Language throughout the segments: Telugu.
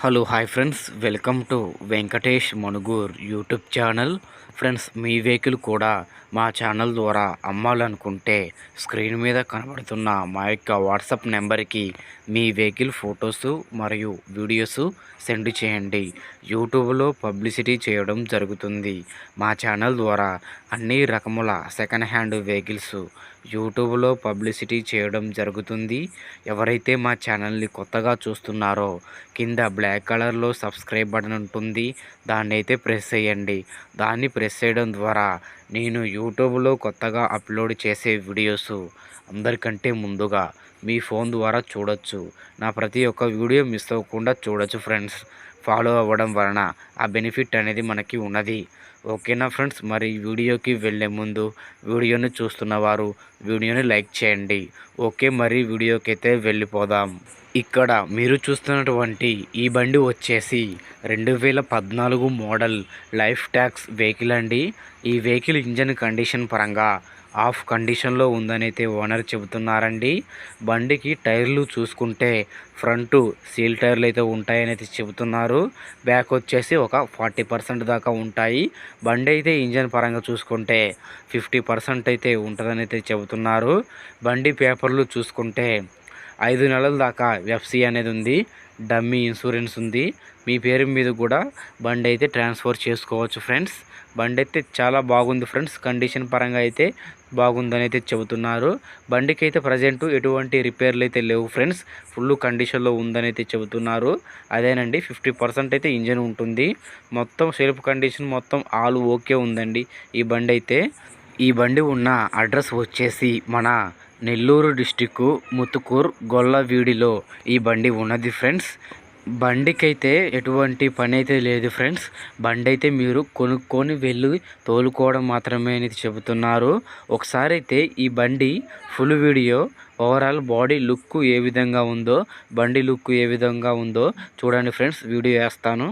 Hello hi friends, welcome to Venkatesh Manugur YouTube channel. Friends, me vehicle కూడా మా ఛానల్ ద్వారా అమ్మాలనుకుంటే స్క్రీన్ మీద కనబడుతున్న మా యొక్క వాట్సాప్ నెంబర్కి మీ వెహికల్ ఫొటోస్ మరియు వీడియోస్ సెండ్ చేయండి. యూట్యూబ్లో పబ్లిసిటీ చేయడం జరుగుతుంది. మా ఛానల్ ద్వారా అన్ని రకముల సెకండ్ హ్యాండ్ వెహికల్స్ యూట్యూబ్లో పబ్లిసిటీ చేయడం జరుగుతుంది. ఎవరైతే మా ఛానల్ని కొత్తగా చూస్తున్నారో కింద బ్లాక్ కలర్లో సబ్స్క్రైబ్ బటన్ ఉంటుంది, దాన్ని అయితే ప్రెస్ చేయండి. దాన్ని ప్రెస్ చేయడం ద్వారా నేను యూట్యూబ్లో కొత్తగా అప్లోడ్ చేసే వీడియోస్ అందరికంటే ముందుగా మీ ఫోన్ ద్వారా చూడొచ్చు. నా ప్రతి ఒక్క వీడియో మిస్ అవ్వకుండా చూడొచ్చు ఫ్రెండ్స్. ఫాలో అవ్వడం వలన ఆ బెనిఫిట్ అనేది మనకి ఉన్నది. ఓకేనా ఫ్రెండ్స్, మరి వీడియోకి వెళ్ళే ముందు వీడియోని చూస్తున్నవారు వీడియోని లైక్ చేయండి. ఓకే, మరి వీడియోకి అయితే వెళ్ళిపోదాం. ఇక్కడ మీరు చూస్తున్నటువంటి ఈ బండి వచ్చేసి 2014 మోడల్ లైఫ్ ట్యాక్స్ వెహికల్ అండి. ఈ వెహికల్ ఇంజన్ కండిషన్ పరంగా ఆఫ్ కండిషన్లో ఉందని అయితే ఓనర్ చెబుతున్నారండి. బండికి టైర్లు చూసుకుంటే ఫ్రంట్ సీల్ టైర్లు అయితే ఉంటాయని అయితే చెబుతున్నారు. బ్యాక్ వచ్చేసి ఒక 40% దాకా ఉంటాయి. బండి అయితే ఇంజన్ పరంగా చూసుకుంటే 50% అయితే ఉంటుందని అయితే చెబుతున్నారు. బండి పేపర్లు చూసుకుంటే 5 నెలల దాకా ఎఫ్సి అనేది ఉంది, డమ్మీ ఇన్సూరెన్స్ ఉంది. మీ పేరు మీద కూడా బండి అయితే ట్రాన్స్ఫర్ చేసుకోవచ్చు ఫ్రెండ్స్. బండి అయితే చాలా బాగుంది ఫ్రెండ్స్, కండిషన్ పరంగా అయితే బాగుందని అయితే చెబుతున్నారు. బండికి అయితే ప్రజెంట్ ఎటువంటి రిపేర్లు అయితే లేవు ఫ్రెండ్స్, ఫుల్ కండిషన్లో ఉందని అయితే చెబుతున్నారు. అదేనండి, 50% అయితే ఇంజన్ ఉంటుంది. మొత్తం సెల్ఫ్ కండిషన్ మొత్తం ఆల్ ఓకే ఉందండి ఈ బండి అయితే. ఈ బండి ఉన్న అడ్రస్ వచ్చేసి మన నెల్లూరు డిస్టిక్ ముతుకూర్ గొల్లవీడిలో ఈ బండి ఉన్నది ఫ్రెండ్స్. బండికైతే ఎటువంటి పని అయితే లేదు ఫ్రెండ్స్. బండి అయితే మీరు కొనుక్కొని వెళ్ళి తోలుకోవడం మాత్రమే అని చెబుతున్నారు. ఒకసారి అయితే ఈ బండి full video overall body look ఏ విధంగా ఉందో, బండి లుక్ ఏ విధంగా ఉందో చూడండి ఫ్రెండ్స్. వీడియో వేస్తాను.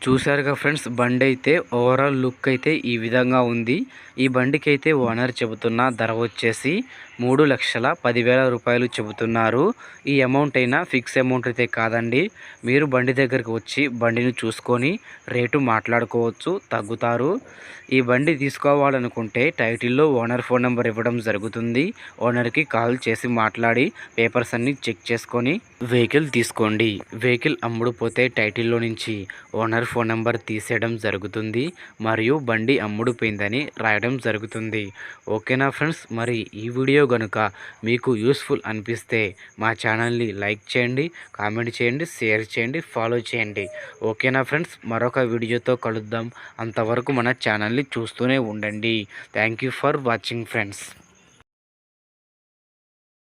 చూశారుగా ఫ్రెండ్స్, బండి అయితే ఓవరాల్ లుక్ అయితే ఈ విధంగా ఉంది. ఈ బండికి అయితే ఓనర్ చెబుతున్న ధర వచ్చేసి 3,10,000 రూపాయలు చెబుతున్నారు. ఈ అమౌంట్ అయినా ఫిక్స్ అమౌంట్ అయితే కాదండి. మీరు బండి దగ్గరికి వచ్చి బండిని చూసుకొని రేటు మాట్లాడుకోవచ్చు, తగ్గుతారు. ఈ బండి తీసుకోవాలనుకుంటే టైటిల్లో ఓనర్ ఫోన్ నెంబర్ ఇవ్వడం జరుగుతుంది. ఓనర్కి కాల్ చేసి మాట్లాడి పేపర్స్ అన్నీ చెక్ చేసుకొని వెహికల్ తీసుకోండి. వెహికల్ అమ్ముడుపోతే టైటిల్లో నుంచి ఓనర్ ఫోన్ నెంబర్ తీసేయడం జరుగుతుంది మరియు బండి అమ్ముడుపోయిందని రాయడం జరుగుతుంది. ఓకేనా ఫ్రెండ్స్, మరి ఈ వీడియో కనుక మీకు యూస్ఫుల్ అనిపిస్తే మా ఛానల్ని లైక్ చేయండి, కామెంట్ చేయండి, షేర్ చేయండి, ఫాలో చేయండి. ఓకేనా ఫ్రెండ్స్, మరొక వీడియోతో కలుద్దాం. అంతవరకు మన ఛానల్ని చూస్తూనే ఉండండి. Thank you for watching friends.